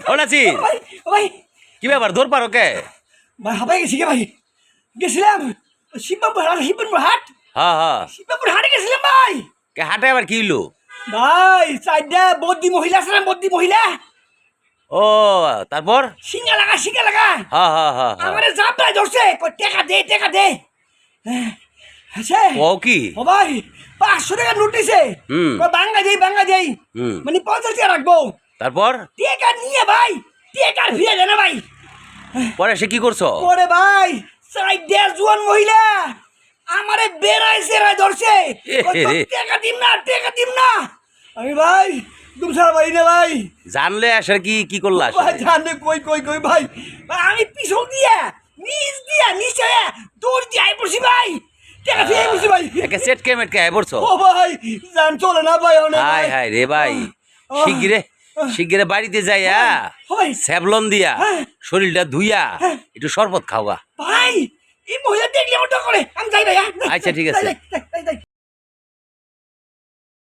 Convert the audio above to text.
ও নাচি ভাই কি ব্যাপার দৌড় পারো কে? ভাই হাবাই গেছি কে ভাই? গেছিলাম শিববাবুর হাট। হ্যাঁ হ্যাঁ শিববাবুর হাটে গেছিলাম ভাই। কে হাটে আবার কি হইলো? ভাই চারটা বদ্যি মহিলা ছিলাম, বদ্যি মহিলা ও তারপর? সিঙ্গা লাগা হ্যাঁ হ্যাঁ হ্যাঁ হ্যাঁ আমারে জাপটায় ধরছে, কই টাকা দে হ্যাঁ ও কি? ও ভাই 500 টাকা নোট দিছে, হুম। কই বাঙ্গা দেই হুম। মানে 50 টাকা রাখবো। তারপর টাকা নিয়ে ভাই টাকা ফিরে দেন ভাই। পরে সে কি করছো? ওরে ভাই চারটা জোয়ান মহিলা আমারে বেড়াইছে ধরছে, কই এ রে। টাকা দিম না। আমি ভাই দুমসার ভাই না ভাই জানলে আসলে কি কি করলা ভাই জানে কই ভাই ভাই আমি পিছন দিয়া নিচে দৌড় দিয়ে আই পড়ছি ভাই, টাকা ফিরে পড়ছি ভাই। একে সেটকে মেটকে আয় পড়ছো? ও ভাই জান চলে না ভাই অনেক হাই হাই রে ভাই শিগগিরে বাড়িতে যাইয়া ভাই স্যাভলন দিয়া হ্যাঁ। শরীরটা ধুইয়া একটু শরবত খাওয়া। ভাই এই মহিলা দেখলে ওটা করে আমি যাই ভাই। আচ্ছা, ঠিক আছে। যাই